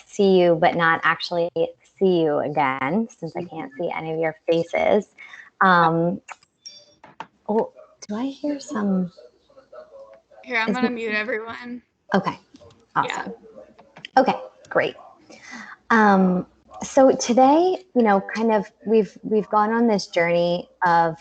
see you, but not actually see you again, since I can't see any of your faces. Oh, do I hear some? Here, I'm gonna mute everyone. Okay, awesome. Yeah. Okay, great. So today, you know, kind of we've gone on this journey of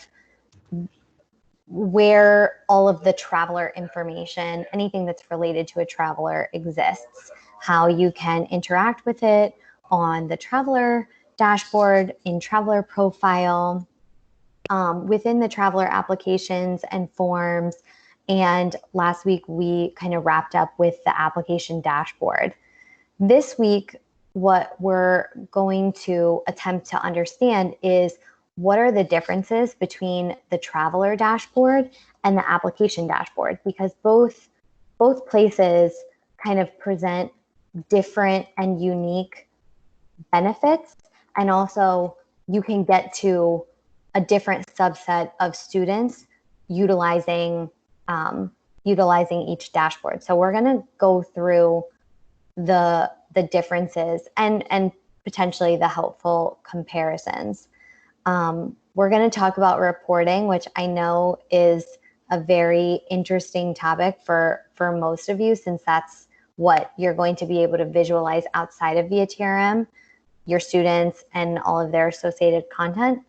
where all of the traveler information, anything that's related to a traveler exists, how you can interact with it on the traveler dashboard, in traveler profile, within the traveler applications and forms. And last week we kind of wrapped up with the application dashboard. This week, what we're going to attempt to understand is what are the differences between the traveler dashboard and the application dashboard, because both places kind of present different and unique benefits, and also you can get to a different subset of students utilizing each dashboard. So we're going to go through the differences and potentially the helpful comparisons. We're going to talk about reporting, which I know is a very interesting topic for most of you, since that's what you're going to be able to visualize outside of via TRM, your students and all of their associated content.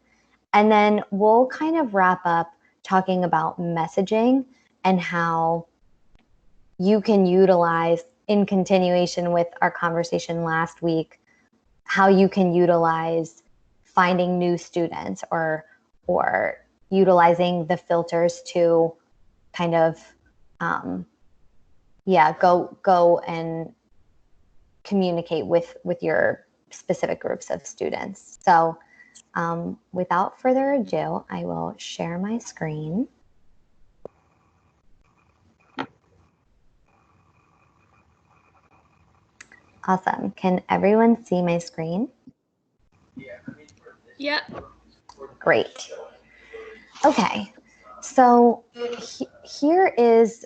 And then we'll kind of wrap up talking about messaging and how you can utilize, in continuation with our conversation last week, how you can utilize finding new students or utilizing the filters to kind of go and communicate with your specific groups of students. So without further ado, I will share my screen. Awesome. Can everyone see my screen? Yeah. Great. Okay. So here is,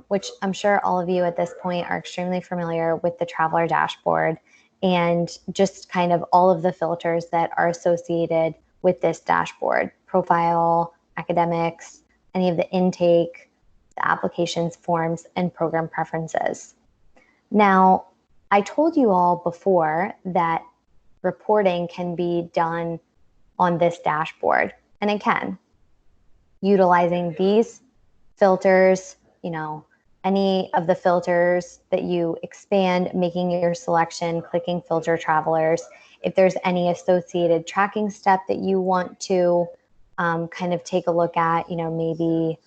which I'm sure all of you at this point are extremely familiar with, the traveler dashboard and just kind of all of the filters that are associated with this dashboard: profile, academics, any of the intake, the applications, forms, and program preferences. Now, I told you all before that reporting can be done on this dashboard, and it can, utilizing these filters, you know, any of the filters that you expand, making your selection, clicking filter travelers. If there's any associated tracking step that you want to kind of take a look at, you know, maybe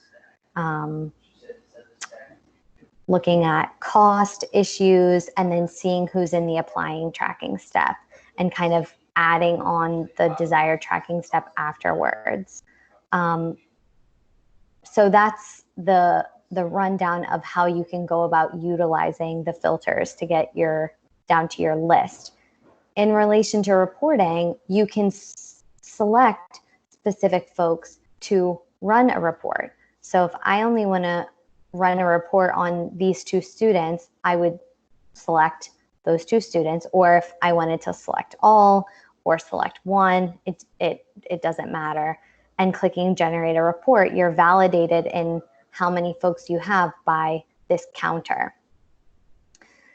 looking at cost issues and then seeing who's in the applying tracking step and kind of adding on the desired tracking step afterwards. So that's the rundown of how you can go about utilizing the filters to get down to your list. In relation to reporting, you can select specific folks to run a report. So if I only want to run a report on these two students, I would select those two students. Or if I wanted to select all or select one, it doesn't matter. And clicking generate a report, you're validated in how many folks you have by this counter.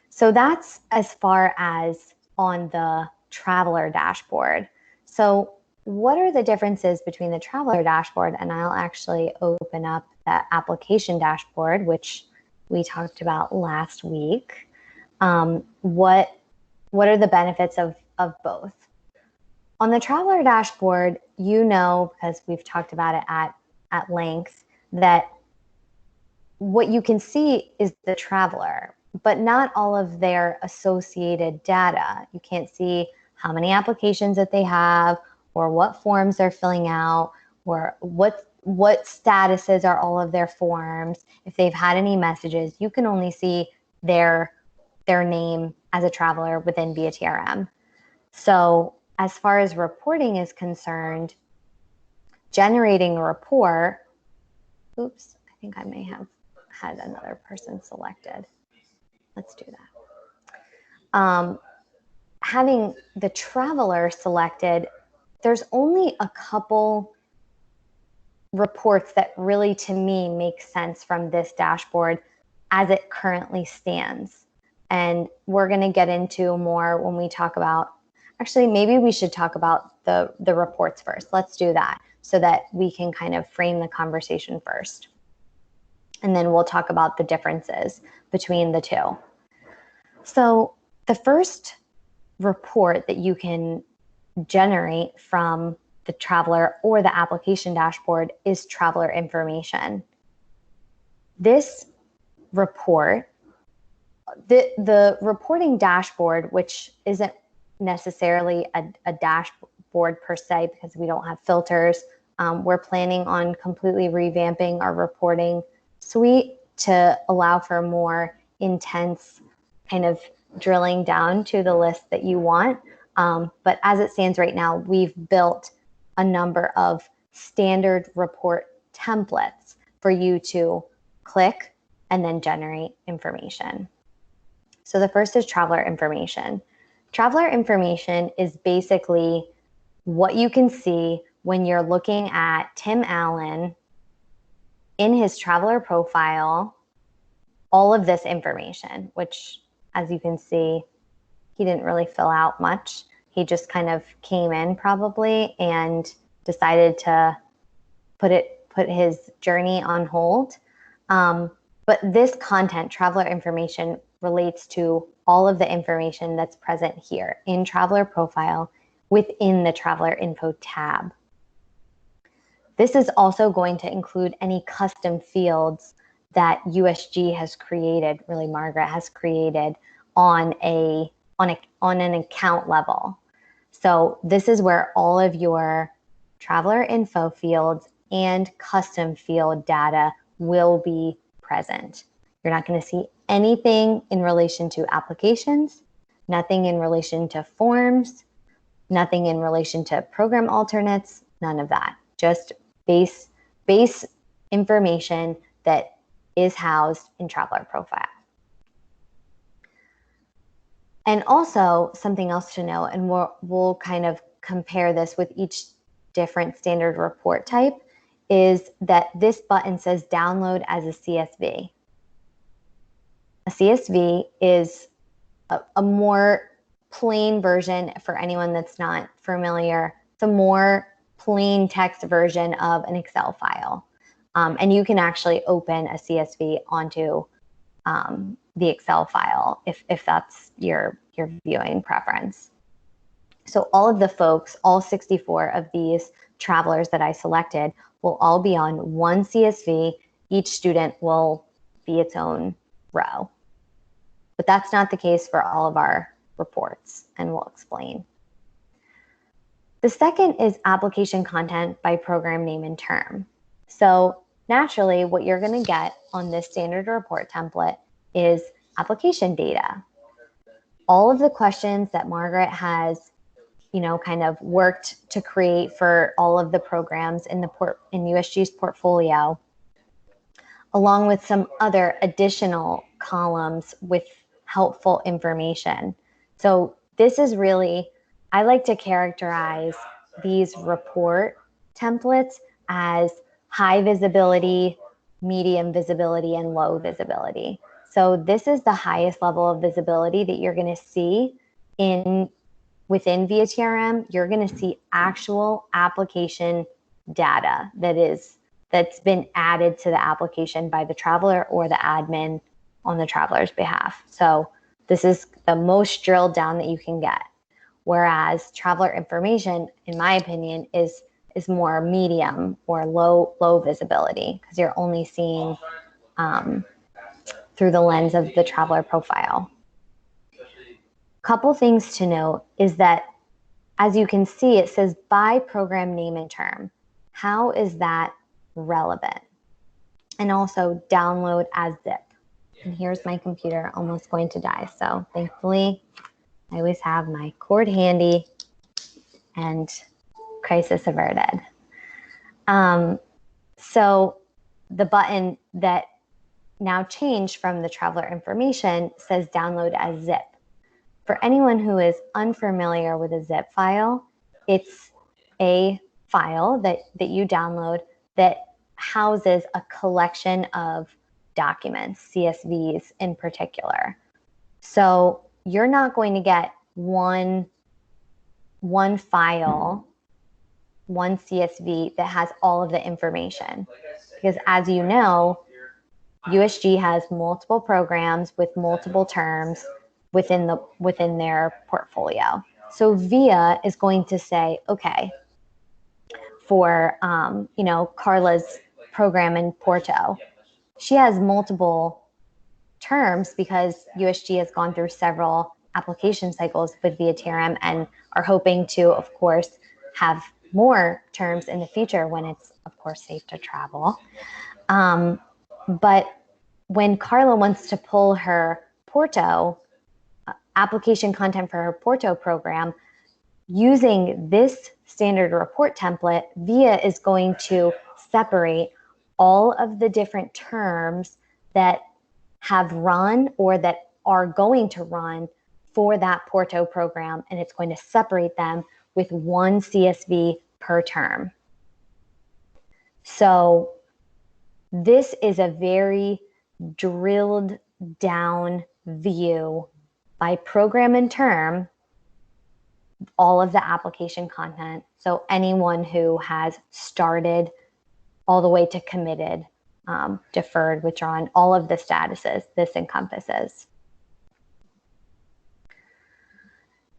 So that's as far as on the traveler dashboard. So what are the differences between the traveler dashboard? And I'll actually open up that application dashboard, which we talked about last week. What are the benefits of both? On the traveler dashboard, you know, because we've talked about it at length, that what you can see is the traveler, but not all of their associated data. You can't see how many applications that they have, or what forms they're filling out, or what statuses are all of their forms. If they've had any messages, you can only see their name as a traveler within via TRM. So as far as reporting is concerned, generating a report, oops, I think I may have had another person selected. Let's do that. having the traveler selected, there's only a couple reports that really, to me, make sense from this dashboard as it currently stands. And we're going to get into more when we talk about, actually, maybe we should talk about the reports first. Let's do that so that we can kind of frame the conversation first. And then we'll talk about the differences between the two. So the first report that you can generate from the traveler or the application dashboard is traveler information. This report, the reporting dashboard, which isn't necessarily a dashboard per se because we don't have filters. We're planning on completely revamping our reporting suite to allow for more intense kind of drilling down to the list that you want. But as it stands right now, we've built a number of standard report templates for you to click and then generate information. So the first is traveler information. Traveler information is basically what you can see when you're looking at Tim Allen in his traveler profile, all of this information, which, as you can see, he didn't really fill out much. He just kind of came in probably and decided to put his journey on hold. But this content, traveler information, relates to all of the information that's present here in traveler profile within the traveler info tab. This is also going to include any custom fields that USG has created, really Margaret has created on an account level. So this is where all of your traveler info fields and custom field data will be present. You're not going to see anything in relation to applications, nothing in relation to forms, nothing in relation to program alternates, none of that. Just base information that is housed in traveler profile. And also something else to know, and we'll kind of compare this with each different standard report type, is that this button says download as a CSV. A CSV is a more plain version for anyone that's not familiar. It's a more plain text version of an Excel file. And you can actually open a CSV onto the Excel file if that's your viewing preference. So all of the folks, all 64 of these travelers that I selected will all be on one CSV. Each student will be its own row. But that's not the case for all of our reports, and we'll explain. The second is application content by program name and term. So naturally, what you're going to get on this standard report template is application data. All of the questions that Margaret has, kind of worked to create for all of the programs in USG's portfolio, along with some other additional columns with helpful information. So this is really, I like to characterize these report templates as high visibility, medium visibility, and low visibility. So this is the highest level of visibility that you're going to see within ViaTRM. You're going to see actual application data that's been added to the application by the traveler or the admin on the traveler's behalf. So this is the most drilled down that you can get. Whereas traveler information, in my opinion, is more medium or low visibility because you're only seeing through the lens of the traveler profile. Couple things to note is that, as you can see, it says by program name and term. How is that relevant? And also download as zip. And here's my computer almost going to die. So thankfully, I always have my cord handy and crisis averted. So the button that now changed from the traveler information says download as zip. For anyone who is unfamiliar with a zip file, it's a file that you download that houses a collection of documents, CSVs in particular. So you're not going to get one file, one CSV that has all of the information. Because as you know, USG has multiple programs with multiple terms within their portfolio. So VIA is going to say, okay, for Carla's program in Porto, she has multiple terms because USG has gone through several application cycles with VIA TRM and are hoping to, of course, have more terms in the future when it's, of course, safe to travel. But when Carla wants to pull her Porto application content for her Porto program, using this standard report template, VIA is going to separate all of the different terms that have run or that are going to run for that Porto program, and it's going to separate them with one CSV per term. So this is a very drilled down view by program and term, all of the application content. So anyone who has started all the way to committed, deferred, withdrawn, all of the statuses this encompasses.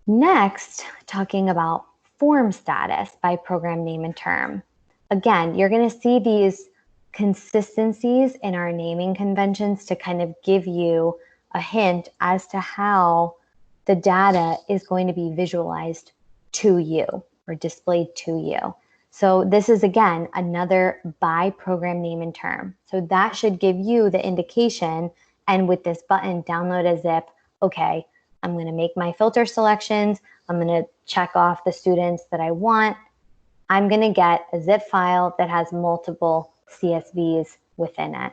Next, talking about form status by program name and term. Again, you're going to see these consistencies in our naming conventions to kind of give you a hint as to how the data is going to be visualized to you or displayed to you. So this is, again, another by program name and term. So that should give you the indication, and with this button, download a zip, okay, I'm going to make my filter selections. I'm going to check off the students that I want. I'm going to get a zip file that has multiple CSVs within it.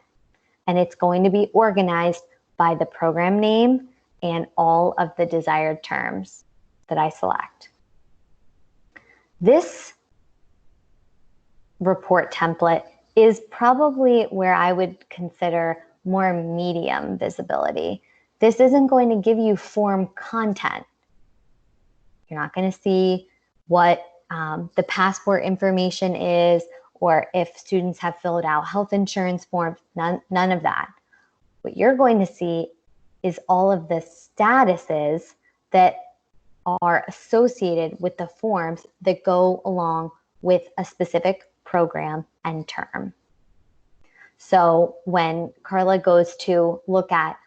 And it's going to be organized by the program name and all of the desired terms that I select. This report template is probably where I would consider more medium visibility. This isn't going to give you form content. You're not going to see what the passport information is, or if students have filled out health insurance forms, none of that. What you're going to see is all of the statuses that are associated with the forms that go along with a specific program and term. So when Carla goes to look at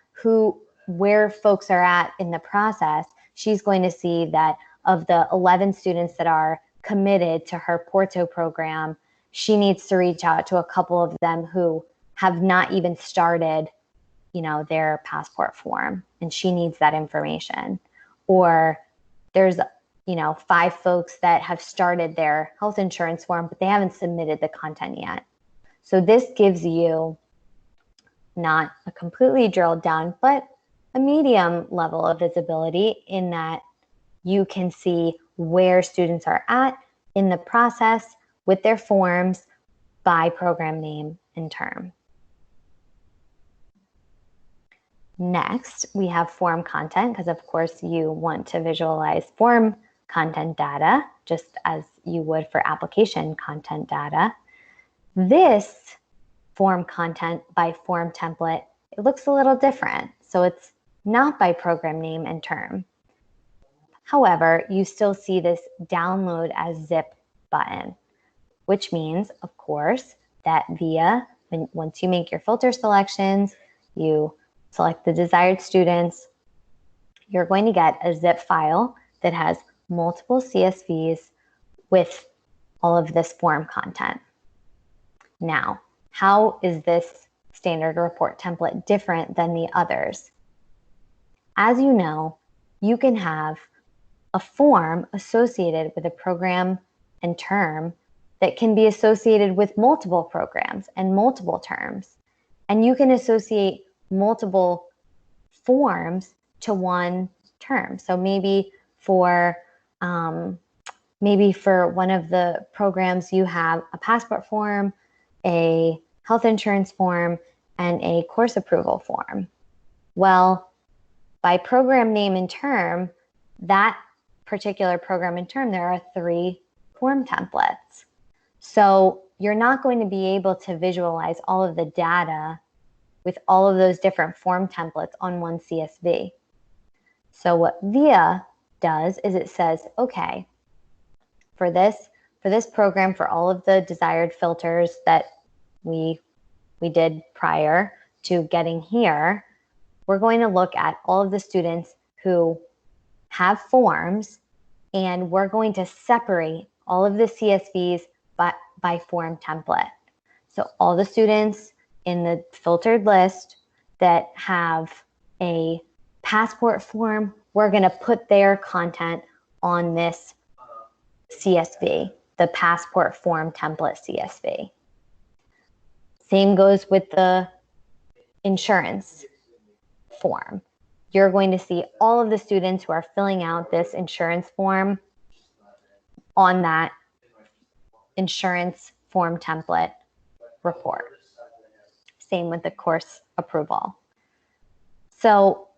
where folks are at in the process, she's going to see that of the 11 students that are committed to her Porto program, she needs to reach out to a couple of them who have not even started, their passport form, and she needs that information. Or there's, 5 folks that have started their health insurance form, but they haven't submitted the content yet. So this gives you not a completely drilled down, but a medium level of visibility in that you can see where students are at in the process with their forms by program name and term. Next, we have form content, because of course you want to visualize form content data just as you would for application content data. This form content by form template, it looks a little different. So it's not by program name and term. However, you still see this download as zip button, which means, of course, that once you make your filter selections, you select the desired students, you're going to get a zip file that has multiple CSVs with all of this form content. Now, how is this standard report template different than the others? As you know, you can have a form associated with a program and term that can be associated with multiple programs and multiple terms. And you can associate multiple forms to one term. So maybe for one of the programs you have a passport form, a health insurance form, and a course approval form. Well, by program name and term, that particular program and term, there are 3 form templates. So you're not going to be able to visualize all of the data with all of those different form templates on one CSV. So what VIA does is it says, okay, for this program, for all of the desired filters that we did prior to getting here, we're going to look at all of the students who have forms, and we're going to separate all of the CSVs by form template. So all the students in the filtered list that have a passport form, we're going to put their content on this CSV, the passport form template CSV. Same goes with the insurance form. You're going to see all of the students who are filling out this insurance form on that insurance form template report. Same with the course approval. So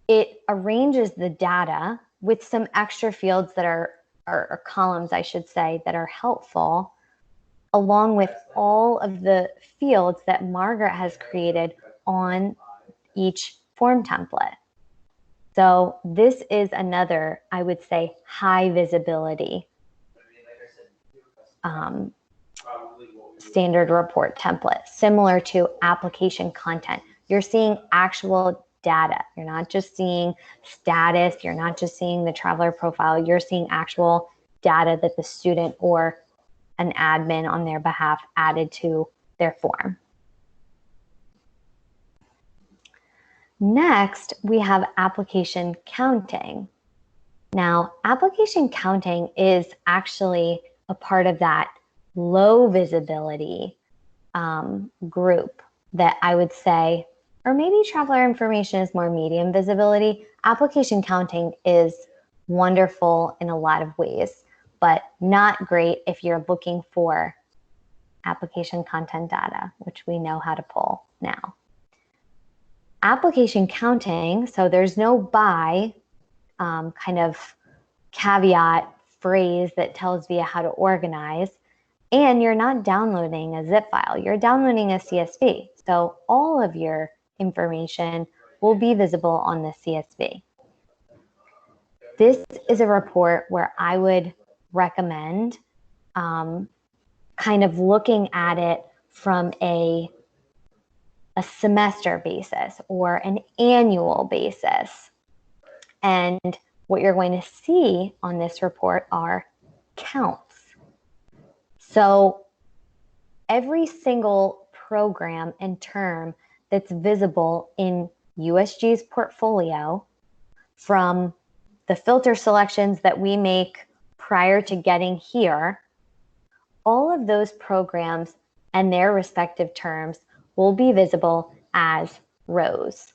it arranges the data with some extra fields that are columns, I should say, that are helpful, along with all of the fields that Margaret has created on each form template. So this is another, I would say, high visibility standard report template, similar to application content. You're seeing actual data. You're not just seeing status. You're not just seeing the traveler profile. You're seeing actual data that the student or an admin on their behalf added to their form. Next, we have application counting. Now, application counting is actually a part of that low visibility group that I would say, or maybe traveler information is more medium visibility. Application counting is wonderful in a lot of ways, but not great if you're looking for application content data, which we know how to pull now. Application counting, so there's no by kind of caveat phrase that tells VIA how to organize, and you're not downloading a zip file, you're downloading a CSV. So all of your information will be visible on the CSV. This is a report where I would recommend kind of looking at it from a semester basis or an annual basis. And what you're going to see on this report are counts. So every single program and term that's visible in USG's portfolio, from the filter selections that we make prior to getting here, all of those programs and their respective terms will be visible as rows.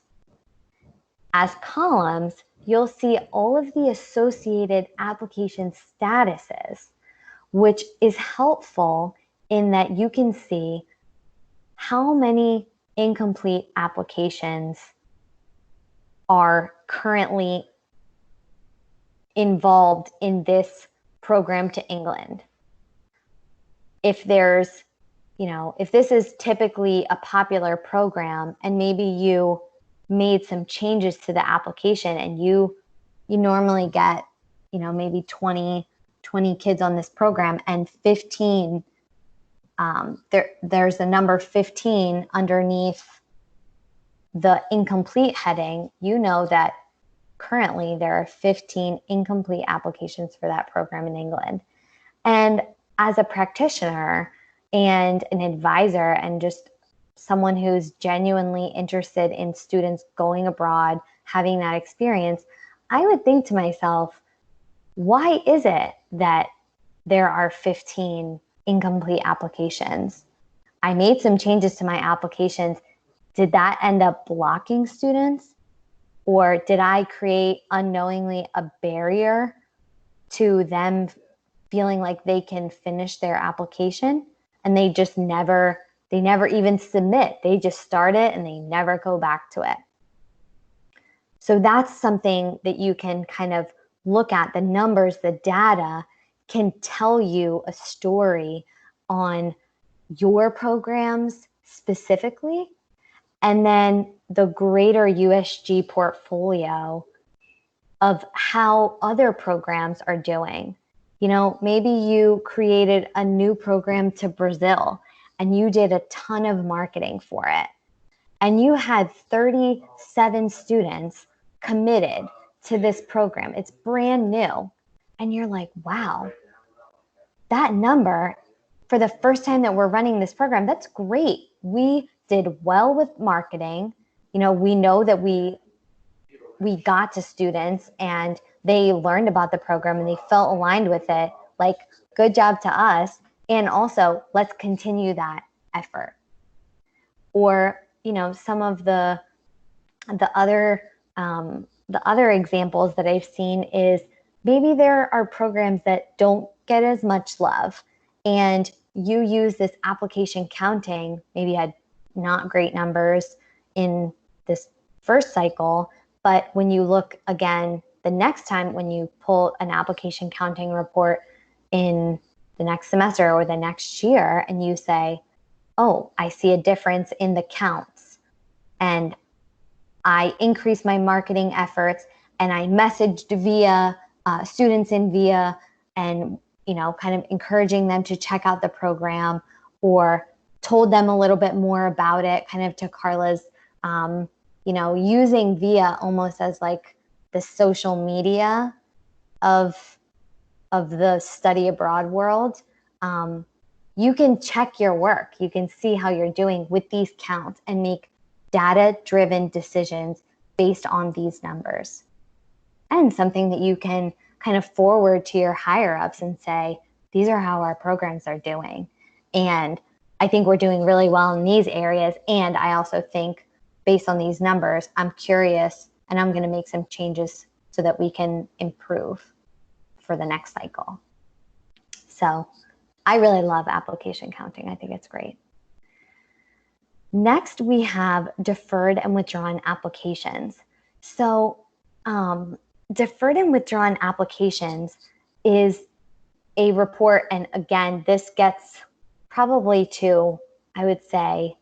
As columns, you'll see all of the associated application statuses, which is helpful in that you can see how many incomplete applications are currently involved in this program to England. If there's, if this is typically a popular program and maybe you made some changes to the application and you normally get, maybe 20 kids on this program and 15, there's the number 15 underneath the incomplete heading, that currently there are 15 incomplete applications for that program in England. And as a practitioner and an advisor and just someone who's genuinely interested in students going abroad, having that experience, I would think to myself, why is it that there are 15 incomplete applications? I made some changes to my applications. Did that end up blocking students? Or did I create unknowingly a barrier to them feeling like they can finish their application and they never even submit. They just start it and they never go back to it. So that's something that you can kind of look at. The numbers, the data can tell you a story on your programs specifically, and then the greater USG portfolio of how other programs are doing. You know, maybe you created a new program to Brazil and you did a ton of marketing for it, and you had 37 students committed to this program. It's brand new. And you're like, wow, that number for the first time that we're running this program, that's great. We did well with marketing. You know, we know that we got to students and they learned about the program and they felt aligned with it. Like, good job to us. And also, let's continue that effort. Or, you know, some of the other examples that I've seen is maybe there are programs that don't get as much love, and you use this application counting. Maybe you had not great numbers in this first cycle, but when you look again the next time, when you pull an application counting report in the next semester or the next year, and you say, oh, I see a difference in the counts, and I increased my marketing efforts, and I messaged via students in via, and, you know, kind of encouraging them to check out the program, or told them a little bit more about it, kind of to Carla's, you know, using via almost as like the social media of the study abroad world. You can check your work. You can see how you're doing with these counts and make data-driven decisions based on these numbers. And something that you can kind of forward to your higher-ups and say, these are how our programs are doing. And I think we're doing really well in these areas. And I also think, based on these numbers, I'm curious and I'm going to make some changes so that we can improve for the next cycle. So I really love application counting. I think it's great. Next, we have deferred and withdrawn applications. So deferred and withdrawn applications is a report, and again, this gets probably to, I would say,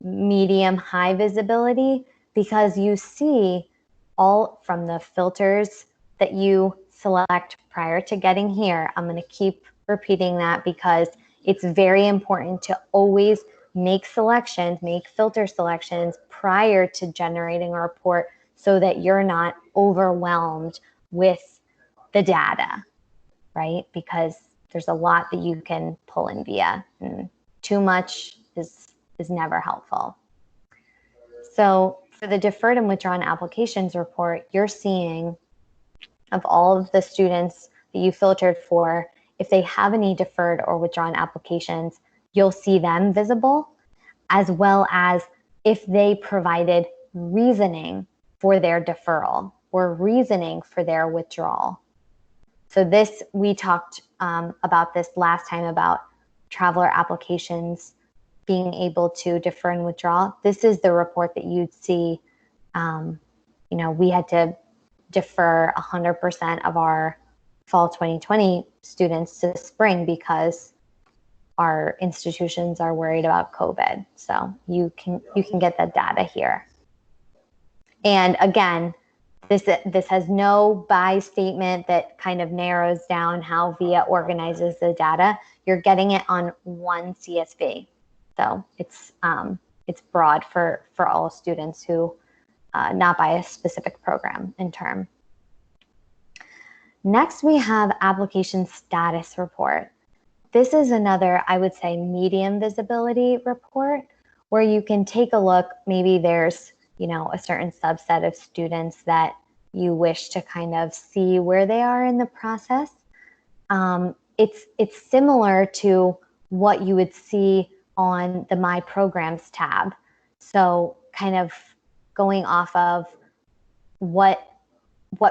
medium high visibility, because you see all from the filters that you select prior to getting here. I'm going to keep repeating that because it's very important to always make filter selections prior to generating a report, so that you're not overwhelmed with the data, right? Because there's a lot that you can pull in via, and too much is never helpful. So for the deferred and withdrawn applications report, you're seeing of all of the students that you filtered for, if they have any deferred or withdrawn applications, you'll see them visible, as well as if they provided reasoning for their deferral or reasoning for their withdrawal. So this, we talked about this last time about traveler applications being able to defer and withdraw. This is the report that you'd see. You know, we had to defer 100% of our fall 2020 students to spring because our institutions are worried about COVID. So you can get that data here. And again, this has no by statement that kind of narrows down how VIA organizes the data. You're getting it on one CSV. So it's broad for all students who not by a specific program in term. Next, we have application status report. This is another, I would say, medium visibility report where you can take a look. Maybe there's, you know, a certain subset of students that you wish to kind of see where they are in the process. It's similar to what you would see on the My Programs tab. So kind of going off of what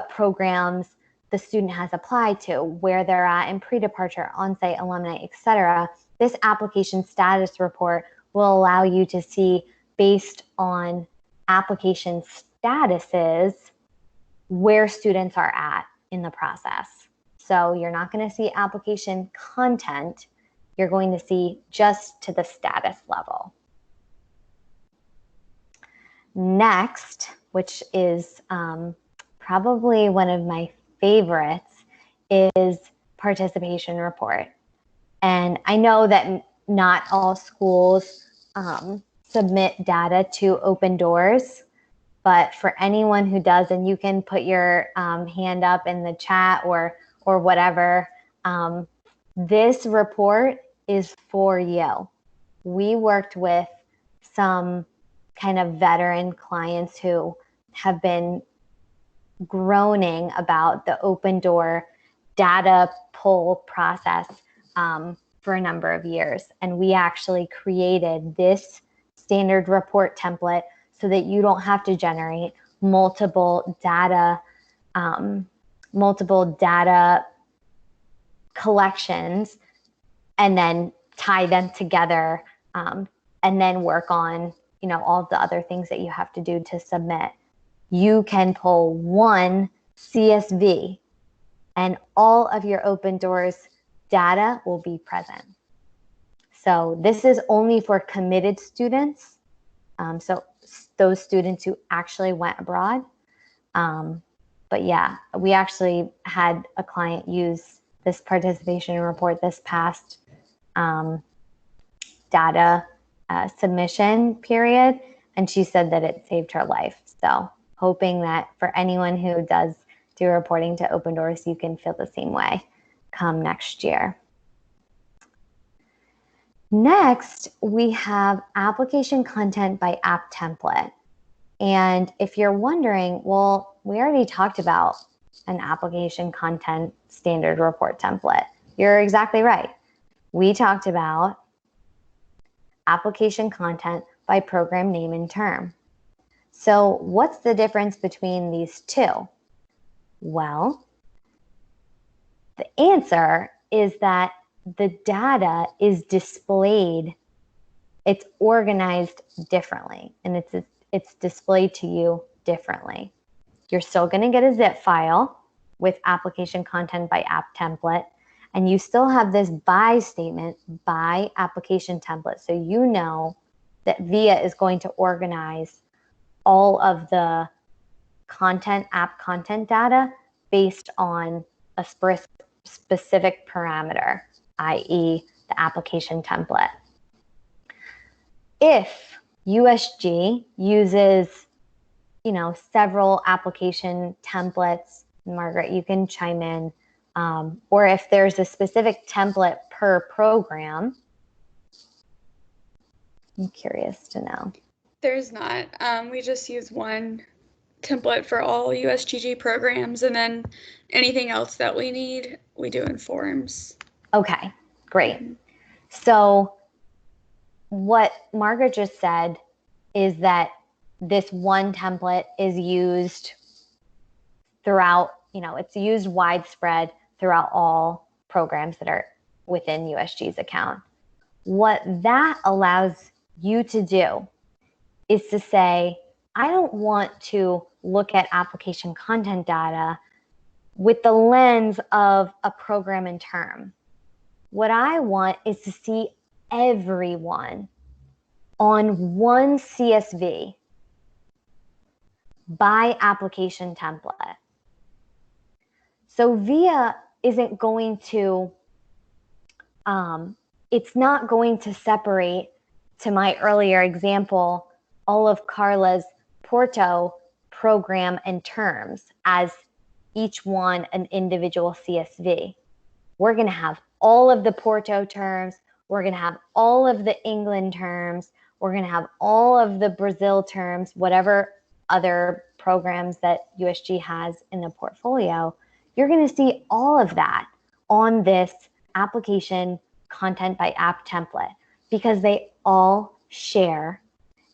programs the student has applied to, where they're at in pre-departure, on-site, alumni, etc. This application status report will allow you to see, based on application statuses, where students are at in the process. So you're not going to see application content. You're going to see just to the status level. Next, which is probably one of my favorites, is participation report. And I know that not all schools submit data to Open Doors, but for anyone who does, and you can put your hand up in the chat or whatever, this report is for you. We worked with some kind of veteran clients who have been groaning about the Open Door data pull process for a number of years. And we actually created this standard report template so that you don't have to generate multiple data collections and then tie them together and then work on, all the other things that you have to do to submit. You can pull one CSV and all of your Open Doors data will be present. So this is only for committed students. So those students who actually went abroad. But yeah, we actually had a client use this participation report this past data submission period, and she said that it saved her life. So hoping that for anyone who does do reporting to Open Doors, you can feel the same way come next year. Next, we have application content by app template. And if you're wondering, well, we already talked about an application content standard report template. You're exactly right. We talked about application content by program name and term. So what's the difference between these two? Well, the answer is that the data is displayed, it's organized differently, and it's displayed to you differently. You're still going to get a zip file with application content by app template, and you still have this by statement by application template. So you know that VIA is going to organize all of the app content data based on a specific parameter, i.e. the application template. If USG uses, several application templates, Margaret, you can chime in, or if there's a specific template per program, I'm curious to know. There's not. We just use one template for all USGG programs, and then anything else that we need, we do in forms. Okay, great. So what Margaret just said is that this one template is used throughout, it's used widespread throughout all programs that are within USG's account. What that allows you to do is to say, I don't want to look at application content data with the lens of a program and term. What I want is to see everyone on one CSV by application template. So VIA isn't going to, it's not going to separate, to my earlier example, all of Carla's Porto program and terms as each one an individual CSV. We're going to have all of the Porto terms. We're going to have all of the England terms. We're going to have all of the Brazil terms, whatever other programs that USG has in the portfolio. You're going to see all of that on this application content by app template because they all share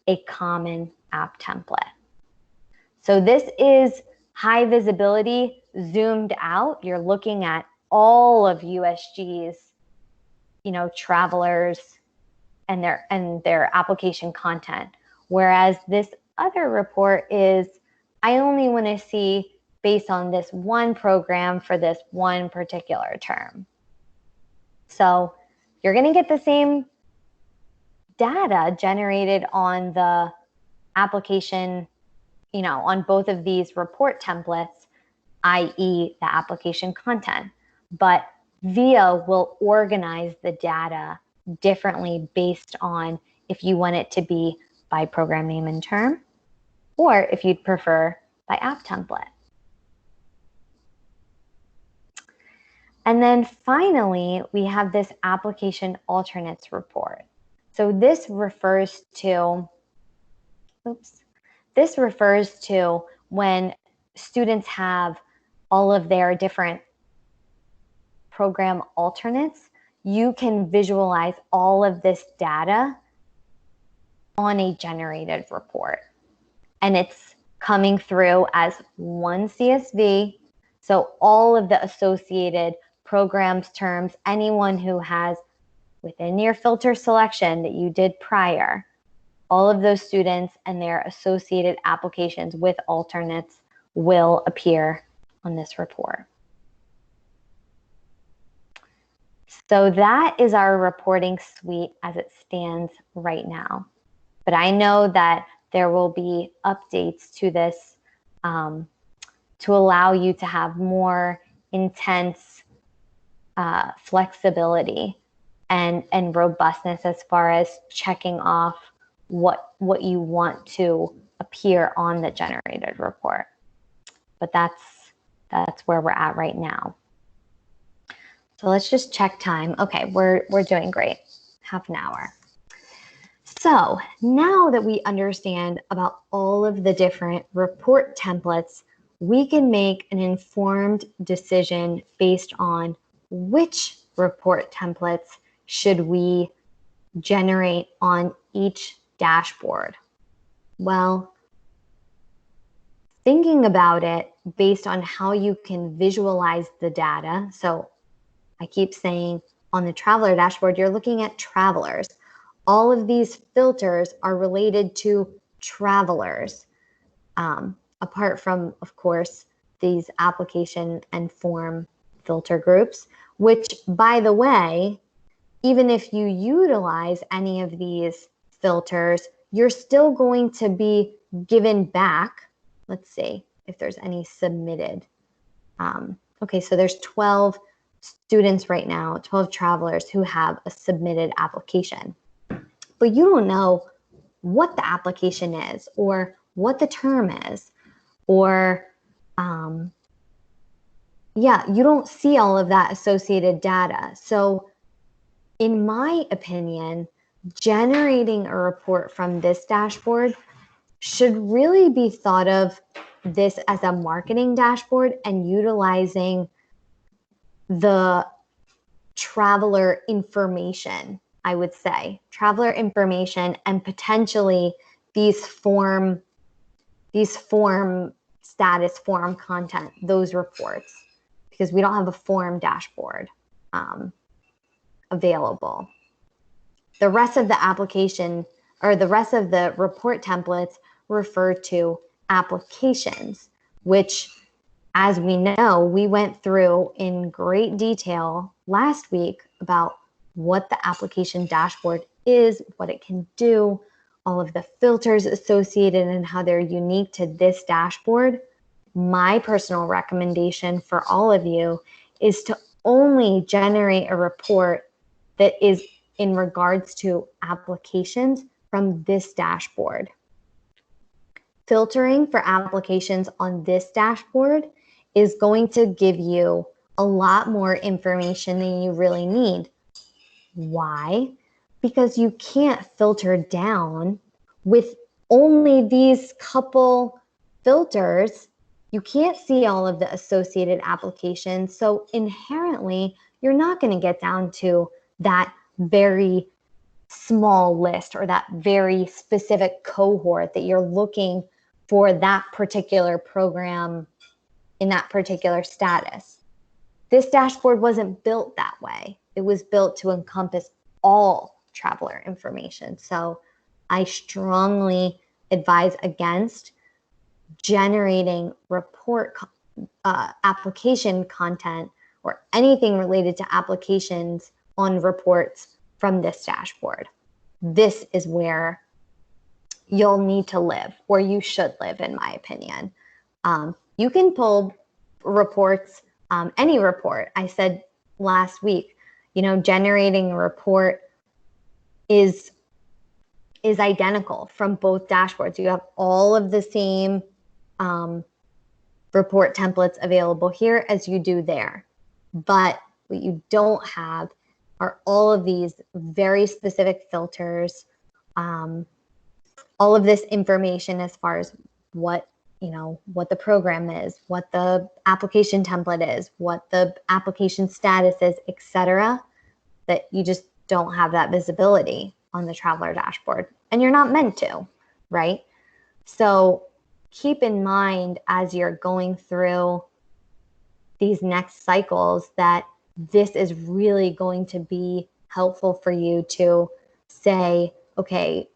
a common app template. So this is high visibility, zoomed out. You're looking at all of USG's, travelers and their application content. Whereas this other report is, I only want to see based on this one program for this one particular term. So you're going to get the same data generated on the application, on both of these report templates, i.e. the application content. But VIA will organize the data differently based on if you want it to be by program name and term, or if you'd prefer by app template. And then finally, we have this application alternates report. So this refers to when students have all of their different program alternates, you can visualize all of this data on a generated report. And it's coming through as one CSV. So all of the associated programs, terms, anyone who has within your filter selection that you did prior, all of those students and their associated applications with alternates will appear on this report. So that is our reporting suite as it stands right now. But I know that there will be updates to this to allow you to have more intense flexibility and robustness as far as checking off what you want to appear on the generated report. But that's where we're at right now. So let's just check time. Okay, we're doing great. Half an hour. So now that we understand about all of the different report templates, we can make an informed decision based on which report templates should we generate on each dashboard. Well, thinking about it based on how you can visualize the data. So I keep saying on the traveler dashboard, you're looking at travelers. All of these filters are related to travelers, apart from, of course, these application and form filter groups, which, by the way, even if you utilize any of these filters, you're still going to be given back. Let's see if there's any submitted. Okay, so there's 12 students right now, 12 travelers who have a submitted application. But you don't know what the application is or what the term is, or you don't see all of that associated data. So in my opinion, generating a report from this dashboard should really be thought of this as a marketing dashboard and utilizing the traveler information, I would say, traveler information, and potentially these form status, form content, those reports, because we don't have a form dashboard available. The rest of the application, or the rest of the report templates, refer to applications, which, as we know, we went through in great detail last week about what the application dashboard is, what it can do, all of the filters associated and how they're unique to this dashboard. My personal recommendation for all of you is to only generate a report that is in regards to applications from this dashboard. Filtering for applications on this dashboard is going to give you a lot more information than you really need. Why? Because you can't filter down with only these couple filters. You can't see all of the associated applications. So inherently, you're not going to get down to that very small list or that very specific cohort that you're looking for that particular program in that particular status. This dashboard wasn't built that way. It was built to encompass all traveler information. So I strongly advise against generating report application content or anything related to applications on reports from this dashboard. This is where you'll need to live, or you should live, in my opinion. You can pull reports, any report. I said last week, generating a report is identical from both dashboards. You have all of the same report templates available here as you do there. But what you don't have are all of these very specific filters, all of this information as far as what the program is, what the application template is, what the application status is, etc., that you just don't have that visibility on the traveler dashboard, and you're not meant to, right? So keep in mind as you're going through these next cycles that this is really going to be helpful for you to say, okay,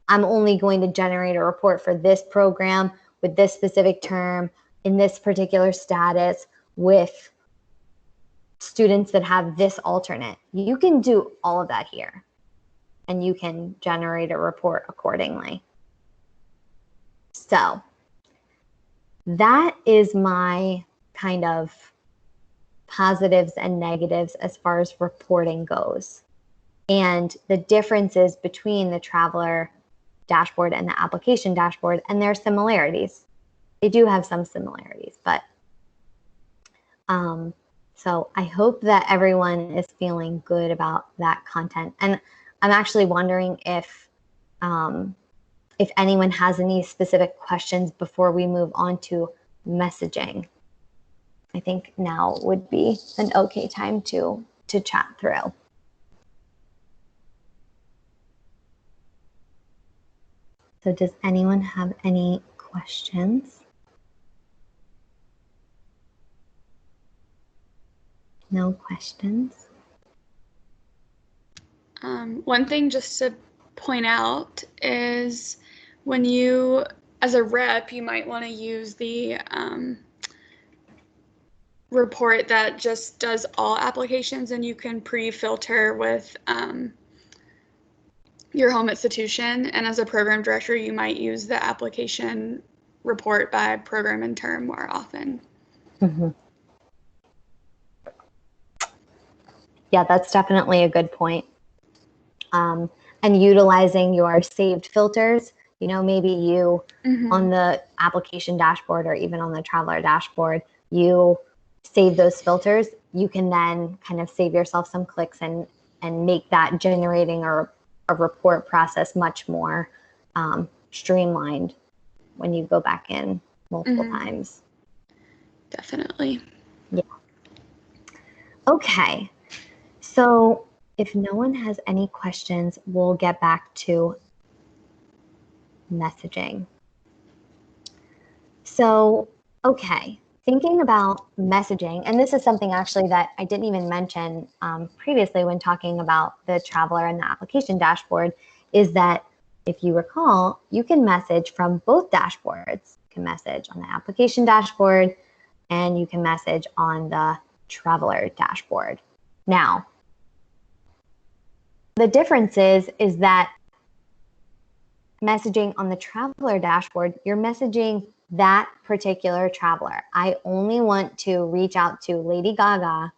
I'm only going to generate a report for this program with this specific term in this particular status with students that have this alternate. You can do all of that here, and you can generate a report accordingly. So that is my kind of positives and negatives as far as reporting goes, and the differences between the traveler dashboard and the application dashboard, and their similarities. They do have some similarities, but so I hope that everyone is feeling good about that content. And I'm actually wondering if anyone has any specific questions before we move on to messaging. I think now would be an okay time to chat through. So does anyone have any questions? No questions? One thing just to point out is when you, as a rep, you might want to use the report that just does all applications, and you can pre-filter with your home institution. And as a program director, you might use the application report by program and term more often. Mm-hmm. Yeah, that's definitely a good point. And utilizing your saved filters, maybe you on the application dashboard or even on the traveler dashboard, you save those filters. You can then kind of save yourself some clicks and make that generating a report process much more streamlined when you go back in multiple times. Definitely. Yeah. Okay. So if no one has any questions, we'll get back to messaging. So, okay, thinking about messaging, and this is something actually that I didn't even mention previously when talking about the traveler and the application dashboard, is that if you recall, you can message from both dashboards. You can message on the application dashboard and you can message on the traveler dashboard. Now, the difference is that messaging on the traveler dashboard, you're messaging that particular traveler. I only want to reach out to Lady Gaga.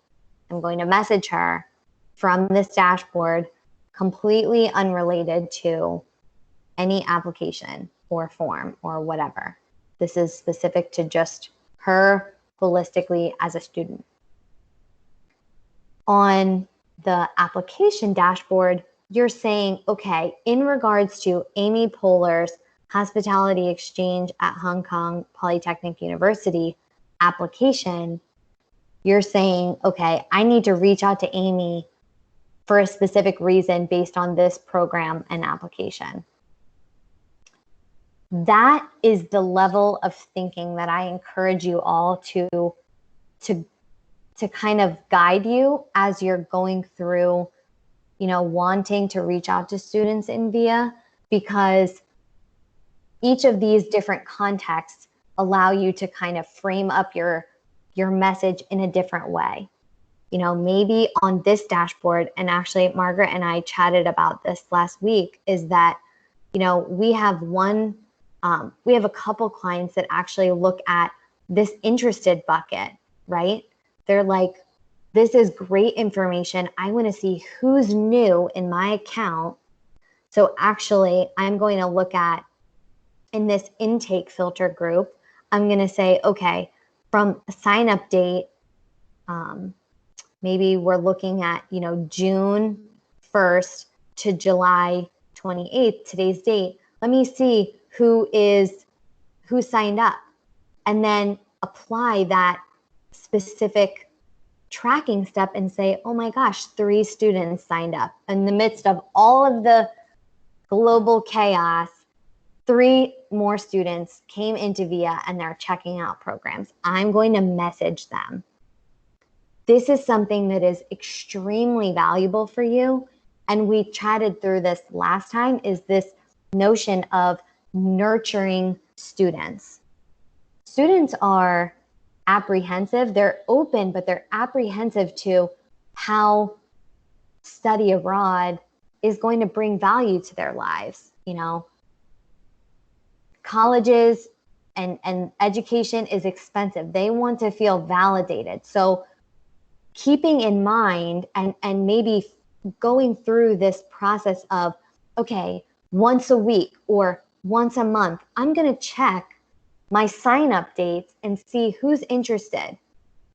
I'm going to message her from this dashboard, completely unrelated to any application or form or whatever. This is specific to just her holistically as a student. On the application dashboard, you're saying, okay, in regards to Amy Poehler's hospitality exchange at Hong Kong Polytechnic University application, you're saying, okay, I need to reach out to Amy for a specific reason based on this program and application. That is the level of thinking that I encourage you all to kind of guide you as you're going through, wanting to reach out to students in VIA, because each of these different contexts allow you to kind of frame up your message in a different way. Maybe on this dashboard, and actually Margaret and I chatted about this last week, is that, we have a couple clients that actually look at this interested bucket, right? They're like, this is great information. I want to see who's new in my account. So actually, I'm going to look at, in this intake filter group, I'm going to say, okay, from a sign up date, maybe we're looking at, June 1st to July 28th, today's date. Let me see who signed up, and then apply that specific tracking step and say, oh my gosh, 3 students signed up. In the midst of all of the global chaos, 3 more students came into VIA and they're checking out programs. I'm going to message them. This is something that is extremely valuable for you. And we chatted through this last time, is this notion of nurturing students. Students are apprehensive. They're open, but they're apprehensive to how study abroad is going to bring value to their lives. Colleges and education is expensive. They want to feel validated. So keeping in mind and maybe going through this process of, okay, once a week or once a month, I'm going to check my sign-up dates and see who's interested.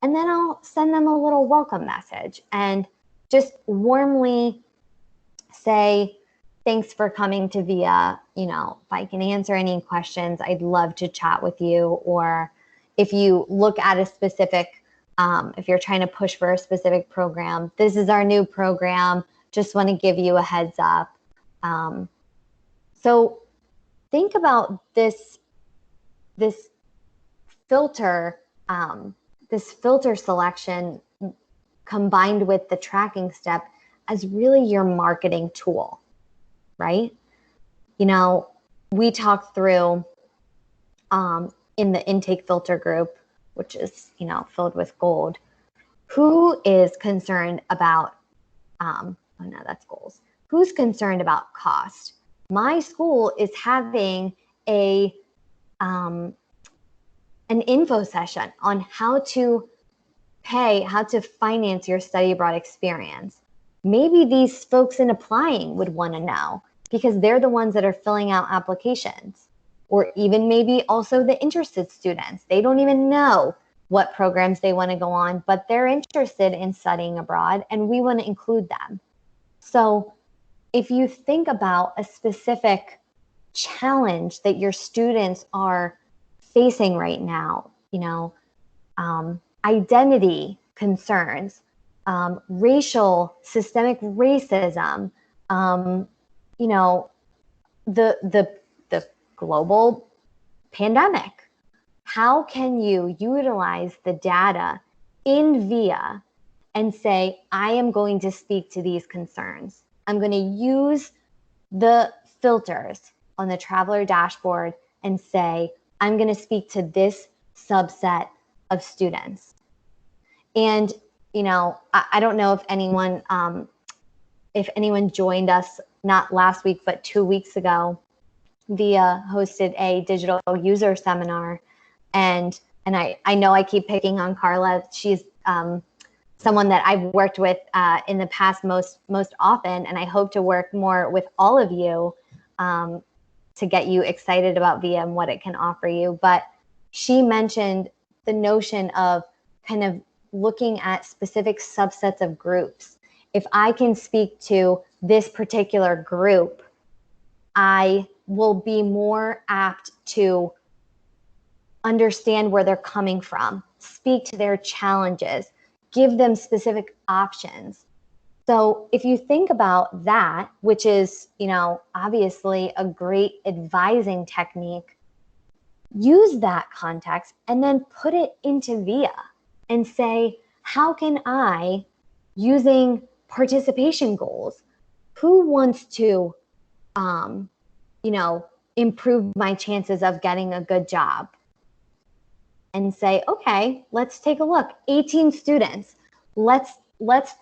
And then I'll send them a little welcome message and just warmly say, thanks for coming to VIA. If I can answer any questions, I'd love to chat with you. Or if you look at a specific, if you're trying to push for a specific program, this is our new program. Just want to give you a heads up. So think about this filter selection combined with the tracking step as really your marketing tool, right? We talked through in the intake filter group, which is, filled with gold, who is concerned about, oh no, that's goals. Who's concerned about cost? My school is having an info session on how to finance your study abroad experience. Maybe these folks in applying would want to know, because they're the ones that are filling out applications. Or even maybe also the interested students. They don't even know what programs they want to go on, but they're interested in studying abroad, and we want to include them. So if you think about a specific challenge that your students are facing right now, identity concerns, racial, systemic racism, the global pandemic. How can you utilize the data in VIA and say, I am going to speak to these concerns. I'm going to use the filters on the traveler dashboard and say, I'm going to speak to this subset of students. And, I don't know if anyone joined us, not last week, but 2 weeks ago. VIA hosted a digital user seminar, and I know I keep picking on Carla. She's someone that I've worked with in the past most often, and I hope to work more with all of you to get you excited about VIA and what it can offer you. But she mentioned the notion of kind of looking at specific subsets of groups. If I can speak to this particular group, I will be more apt to understand where they're coming from, speak to their challenges, give them specific options. So if you think about that, which is, obviously a great advising technique, use that context and then put it into VIA and say, how can I, using participation goals, who wants to, improve my chances of getting a good job? And say, okay, let's take a look. 18 students. Let's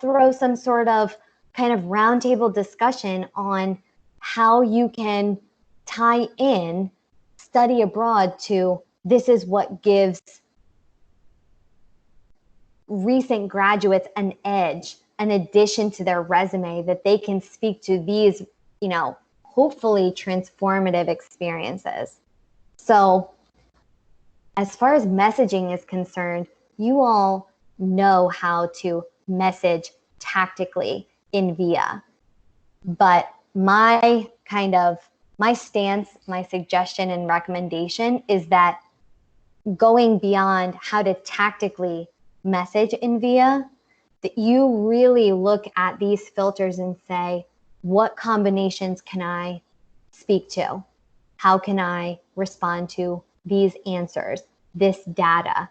throw some sort of kind of roundtable discussion on how you can tie in study abroad to this is what gives recent graduates an edge, an addition to their resume that they can speak to these, hopefully transformative experiences. So as far as messaging is concerned, you all know how to message tactically in VIA. But my stance, my suggestion and recommendation is that going beyond how to tactically message in VIA, that you really look at these filters and say, what combinations can I speak to? How can I respond to these answers, this data?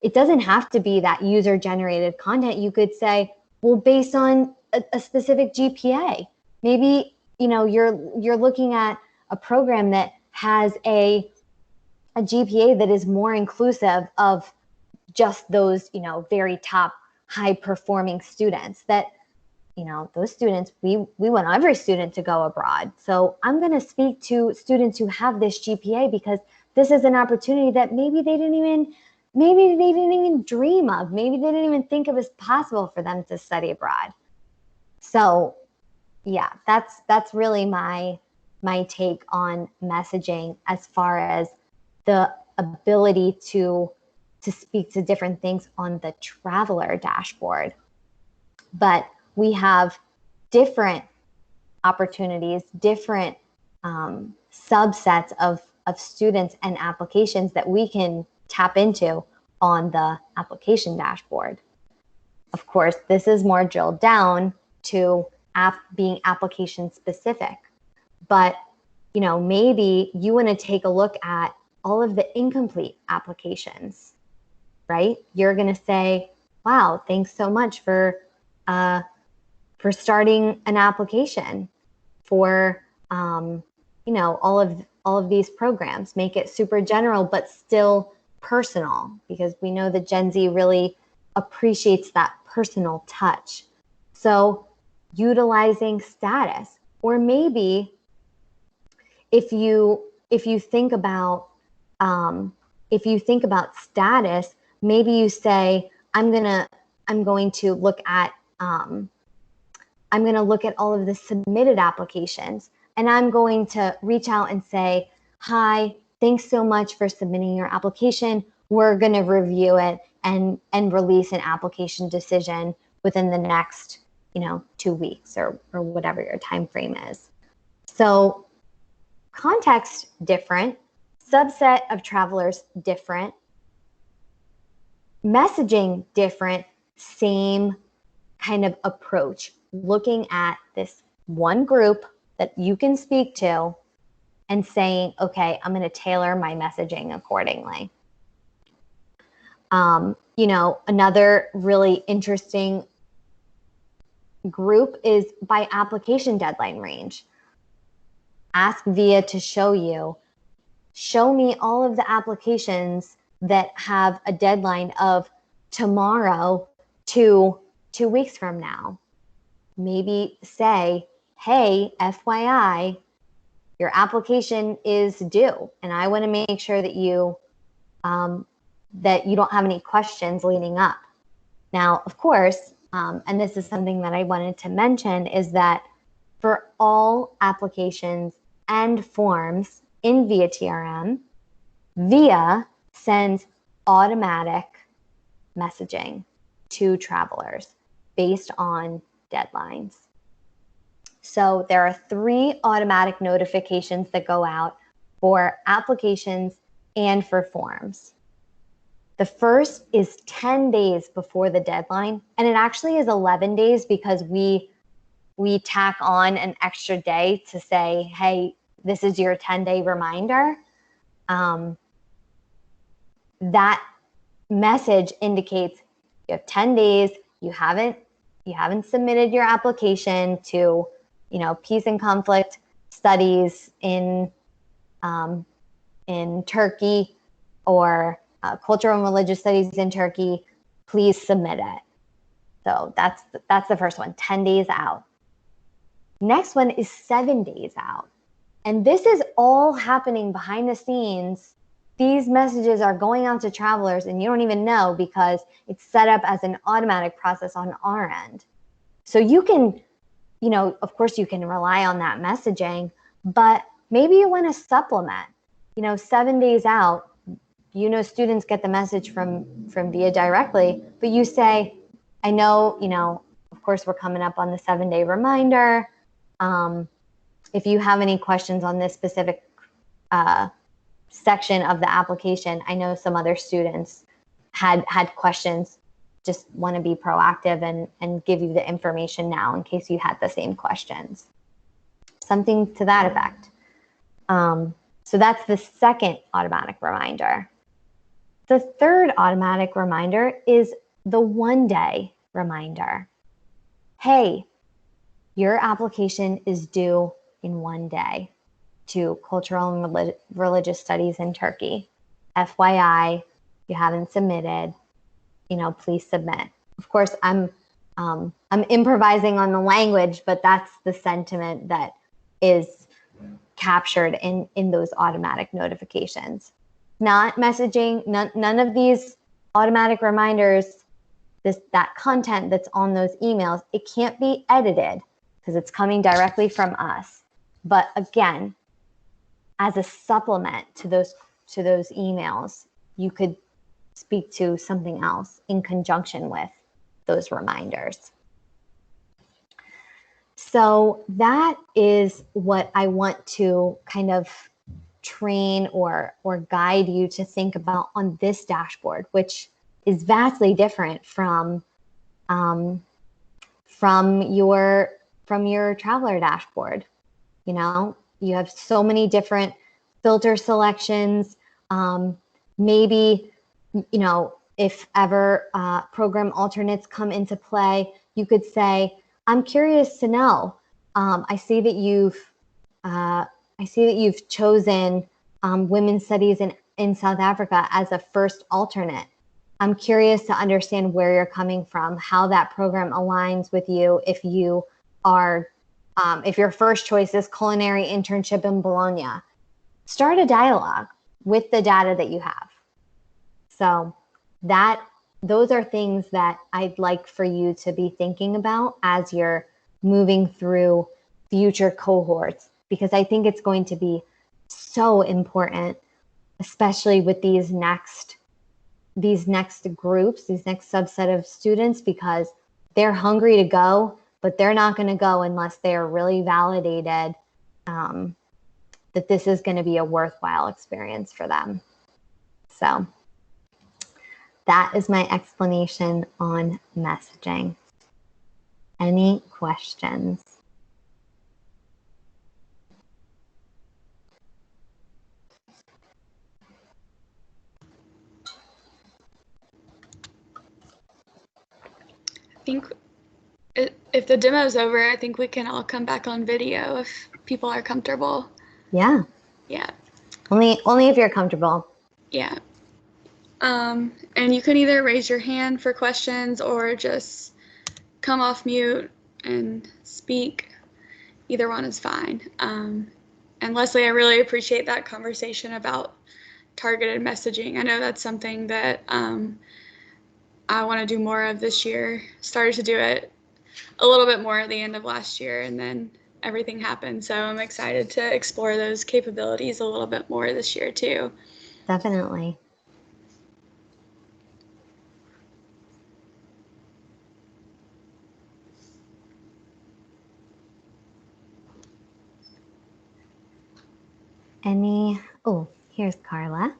It doesn't have to be that user-generated content. You could say, well, based on a specific GPA, maybe, you're looking at a program that has a GPA that is more inclusive of just those, very top high-performing students that, those students, we want every student to go abroad. So I'm going to speak to students who have this GPA because this is an opportunity that maybe they didn't even dream of. Maybe they didn't even think it was possible for them to study abroad. So yeah, that's really my take on messaging as far as the ability to speak to different things on the traveler dashboard. But we have different opportunities, different subsets of students and applications that we can tap into on the application dashboard. Of course, this is more drilled down to being application specific. But, maybe you want to take a look at all of the incomplete applications, right? You're going to say, wow, thanks so much for starting an application for, all of these programs. Make it super general, but still personal, because we know that Gen Z really appreciates that personal touch. So utilizing status, or maybe if you think about status, maybe you say, I'm going to look at all of the submitted applications, and I'm going to reach out and say, hi, thanks so much for submitting your application. We're going to review it and release an application decision within the next, 2 weeks or whatever your time frame is. So context different, subset of travelers different, messaging different, same kind of approach, looking at this one group that you can speak to and saying, okay, I'm going to tailor my messaging accordingly. Another really interesting group is by application deadline range. Ask VIA to show me all of the applications that have a deadline of tomorrow to 2 weeks from now. Maybe say, hey, FYI, your application is due, and I want to make sure that you don't have any questions leading up. Now, of course, and this is something that I wanted to mention, is that for all applications and forms in VIA TRM, VIA sends automatic messaging to travelers based on deadlines. So there are 3 automatic notifications that go out for applications and for forms. The first is 10 days before the deadline, and it actually is 11 days because we tack on an extra day to say, hey, this is your 10-day reminder. That message indicates you have 10 days, you haven't submitted your application to, peace and conflict studies in Turkey or cultural and religious studies in Turkey, please submit it. So that's the first one, 10 days out. Next one is 7 days out. And this is all happening behind the scenes. These messages are going out to travelers and you don't even know because it's set up as an automatic process on our end. So you can, of course you can rely on that messaging, but maybe you want to supplement, 7 days out, students get the message from VIA directly, but you say, I know, of course we're coming up on the 7-day reminder. If you have any questions on this specific section of the application, I know some other students had questions, just want to be proactive and give you the information now in case you had the same questions. Something to that effect. So that's the second automatic reminder. The third automatic reminder is the 1-day reminder. Hey, your application is due in 1 day to cultural and religious studies in Turkey. FYI, you haven't submitted, please submit. Of course, I'm improvising on the language, but that's the sentiment that is captured in those automatic notifications. Not messaging, none of these automatic reminders, that content that's on those emails, it can't be edited because it's coming directly from us. But again, as a supplement to those emails, you could speak to something else in conjunction with those reminders. So that is what I want to kind of train or guide you to think about on this dashboard, which is vastly different from your traveler dashboard. You have so many different filter selections. Maybe, if ever program alternates come into play, you could say, I'm curious to know. I see that you've chosen women's studies in South Africa as a first alternate. I'm curious to understand where you're coming from, how that program aligns with you if you are, if your first choice is culinary internship in Bologna. Start a dialogue with the data that you have. So those are things that I'd like for you to be thinking about as you're moving through future cohorts, because I think it's going to be so important, especially with these next groups, these next subset of students, because they're hungry to go, but they're not going to go unless they are really validated that this is going to be a worthwhile experience for them. So that is my explanation on messaging. Any questions? I think if the demo's over, I think we can all come back on video if people are comfortable. Yeah. Yeah. Only if you're comfortable. Yeah. And you can either raise your hand for questions or just come off mute and speak. Either one is fine. And Leslie, I really appreciate that conversation about targeted messaging. I know that's something that I want to do more of this year. Started to do it a little bit more at the end of last year, and then everything happened. So I'm excited to explore those capabilities a little bit more this year too. Definitely. Oh, here's Carla.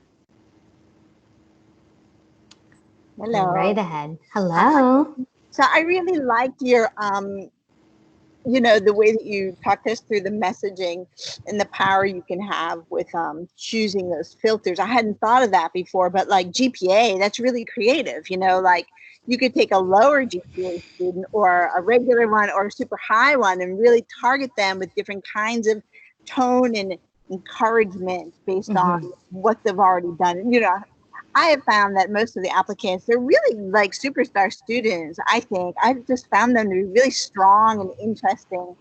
Go Hello. right ahead. Hello. So I really liked your, the way that you talked us through the messaging and the power you can have with choosing those filters. I hadn't thought of that before, but like GPA, that's really creative. Like you could take a lower GPA student or a regular one or a super high one and really target them with different kinds of tone and encouragement based on what they've already done. I have found that most of the applicants, they're really like superstar students, I think. I've just found them to be really strong and interesting.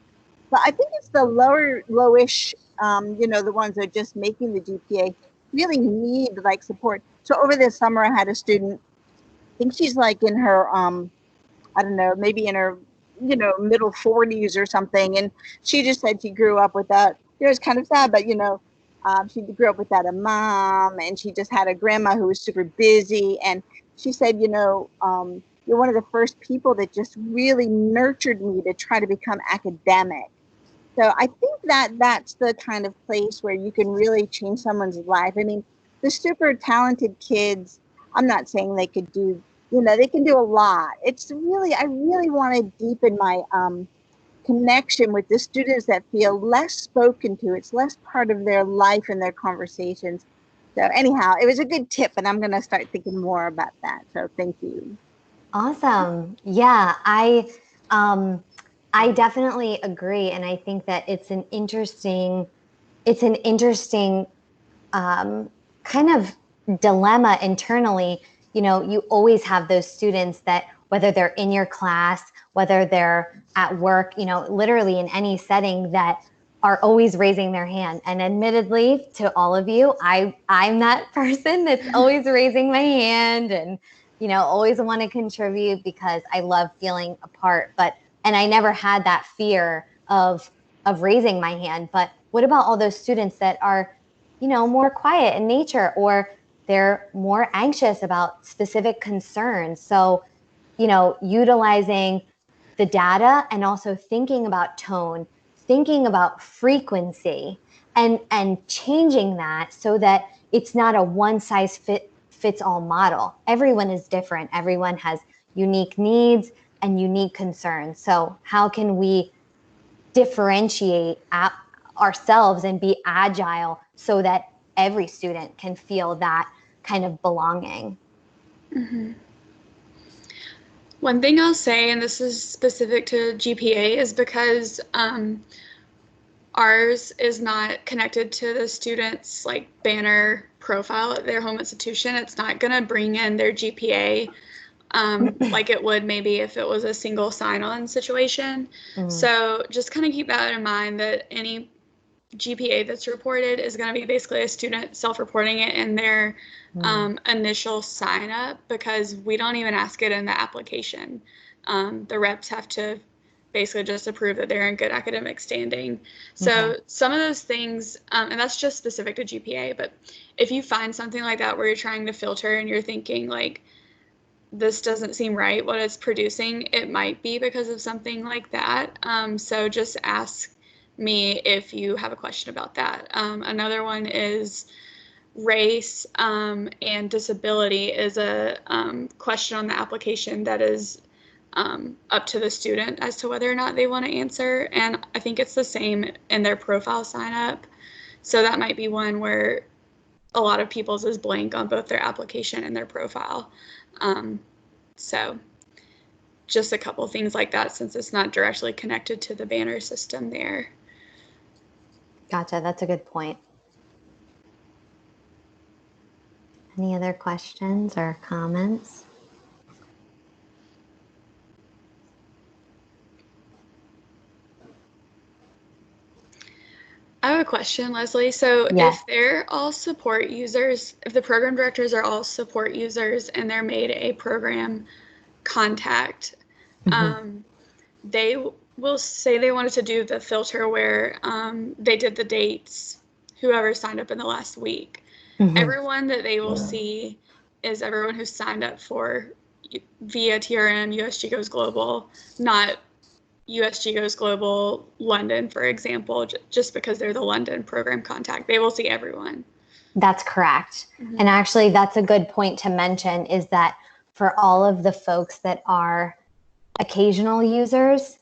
But I think it's the lowish, the ones that are just making the GPA really need like support. So over this summer, I had a student, I think she's like in her, I don't know, maybe in her, middle 40s or something. And she just said she grew up without, it was kind of sad, but, she grew up without a mom and she just had a grandma who was super busy. And she said, you're one of the first people that just really nurtured me to try to become academic. So I think that that's the kind of place where you can really change someone's life. I mean, the super talented kids, I'm not saying they could do, they can do a lot. It's really, I really want to deepen my connection with the students that feel less spoken to. It's less part of their life and their conversations. So anyhow, it was a good tip and I'm going to start thinking more about that. So thank you. Awesome. Yeah, I definitely agree, and I think that it's an interesting kind of dilemma internally. You always have those students that, whether they're in your class, whether they're at work, literally in any setting, that are always raising their hand. And admittedly, to all of you, I'm that person that's always raising my hand and always want to contribute because I love feeling a part. And I never had that fear of raising my hand. But what about all those students that are, more quiet in nature, or they're more anxious about specific concerns? So, utilizing the data and also thinking about tone, thinking about frequency, and changing that so that it's not a one size fits all model. Everyone is different. Everyone has unique needs and unique concerns. So how can we differentiate ourselves and be agile so that every student can feel that kind of belonging? Mm-hmm. One thing I'll say, and this is specific to GPA, is because ours is not connected to the student's like banner profile at their home institution. It's not going to bring in their GPA like it would maybe if it was a single sign-on situation. So just kind of keep that in mind, that any GPA that's reported is going to be basically a student self-reporting it in their initial sign-up, because we don't even ask it in the application. The reps have to basically just approve that they're in good academic standing. So some of those things, and that's just specific to GPA, but if you find something like that where you're trying to filter and you're thinking like, this doesn't seem right, what it's producing, it might be because of something like that. So just ask me if you have a question about that. Another one is race and disability is a question on the application that is up to the student as to whether or not they want to answer. And I think it's the same in their profile sign up. So that might be one where a lot of people's is blank on both their application and their profile. So just a couple things like that, since it's not directly connected to the banner system there. Gotcha. That's a good point. Any other questions or comments? I have a question, Leslie. So Yes. if they're all support users, if the program directors are all support users and they're made a program contact, they will say they wanted to do the filter where they did the dates, whoever signed up in the last week. Everyone that they will see is everyone who signed up for via TRM, USG Goes Global, not USG Goes Global London, for example, just because they're the London program contact. They will see everyone. That's correct. And actually, that's a good point to mention, is that for all of the folks that are occasional users,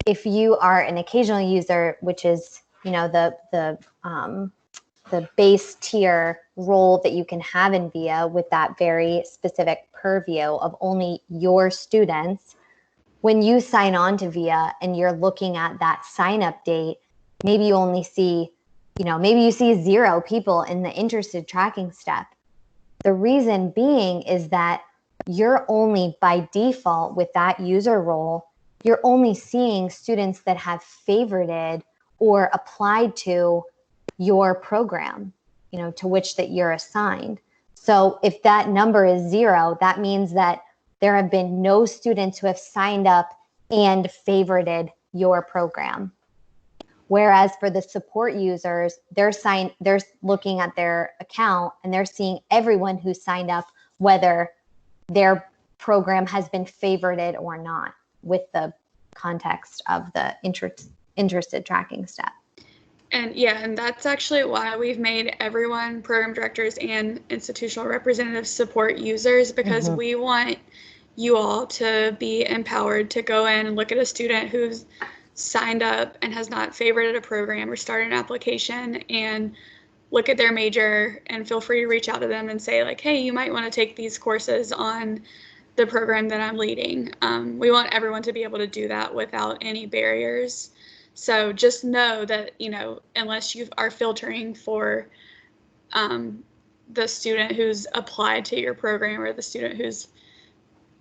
if you are an occasional user, which is, you know, the base tier role that you can have in VIA with that very specific purview of only your students, when you sign on to VIA and you're looking at that sign up date, maybe you only see, you know, maybe you see 0 people in the interested tracking step. The reason being is that you're only by default with that user role, you're only seeing students that have favorited or applied to your program, you know, to which that you're assigned. So if that number is 0, that means that there have been no students who have signed up and favorited your program. Whereas for the support users, they're looking at their account and they're seeing everyone who signed up, whether their program has been favorited or not, with the context of the interested tracking step. And yeah, and that's actually why we've made everyone, program directors and institutional representatives, support users, because we want you all to be empowered to go in and look at a student who's signed up and has not favorited a program or started an application, and look at their major and feel free to reach out to them and say like, hey, you might want to take these courses on the program that I'm leading. We want everyone to be able to do that without any barriers. So just know that, you know, unless you are filtering for the student who's applied to your program or the student who's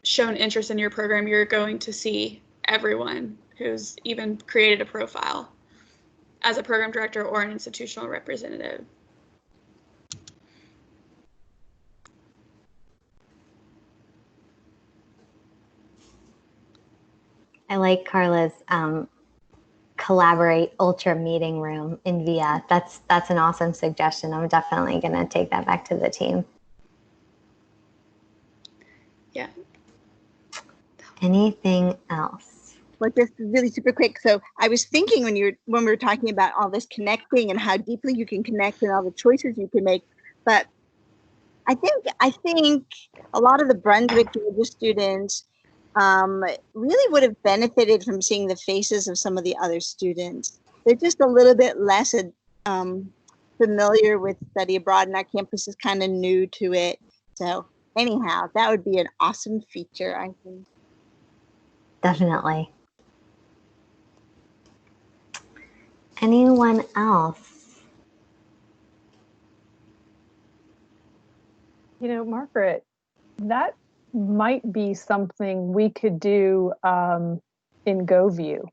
shown interest in your program, you're going to see everyone who's even created a profile as a program director or an institutional representative. I like Carla's Collaborate Ultra meeting room in VIA. That's an awesome suggestion. I'm definitely going to take that back to the team. Yeah. Anything else? Well, just really super quick. So I was thinking when we were talking about all this connecting and how deeply you can connect and all the choices you can make, but I think a lot of the Brunswick Georgia students really would have benefited from seeing the faces of some of the other students. They're just a little bit less familiar with study abroad, and our campus is kind of new to it. So anyhow, that would be an awesome feature, I think. Definitely. Anyone else? You know, Margaret, that might be something we could do in GoView.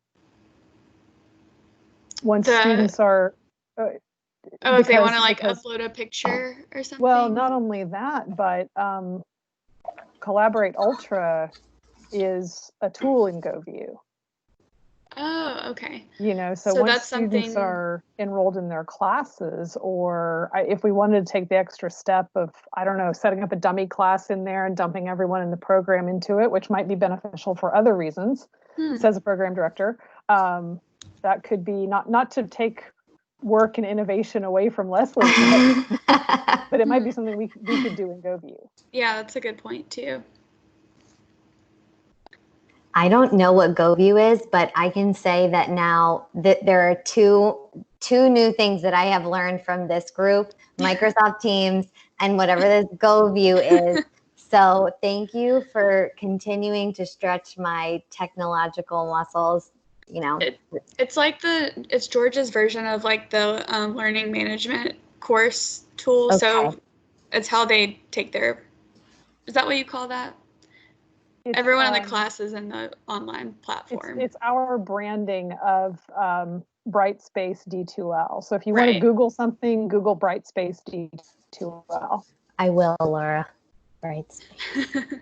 Once students are... if they want to like upload a picture or something? Well, not only that, but Collaborate Ultra is a tool in GoView. Oh, okay. You know, so once students are enrolled in their classes, or if we wanted to take the extra step of, I don't know, setting up a dummy class in there and dumping everyone in the program into it, which might be beneficial for other reasons, says a program director, that could be not to take work and innovation away from Leslie, but it might be something we could do in GoView. Yeah, that's a good point too. I don't know what GoView is, but I can say that now that there are two new things that I have learned from this group, Microsoft Teams and whatever this GoView is. So thank you for continuing to stretch my technological muscles. You know, it's like it's Georgia's version of like the learning management course tool. Okay. So it's how they take their, is that what you call that? Everyone in the class is in the online platform. It's our branding of Brightspace D2L. So if you want to Google something, Google Brightspace D2L. I will, Laura. Brightspace.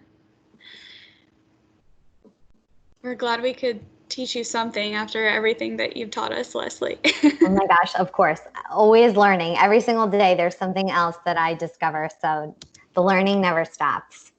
We're glad we could teach you something after everything that you've taught us, Leslie. Oh my gosh, of course. Always learning. Every single day there's something else that I discover. So the learning never stops.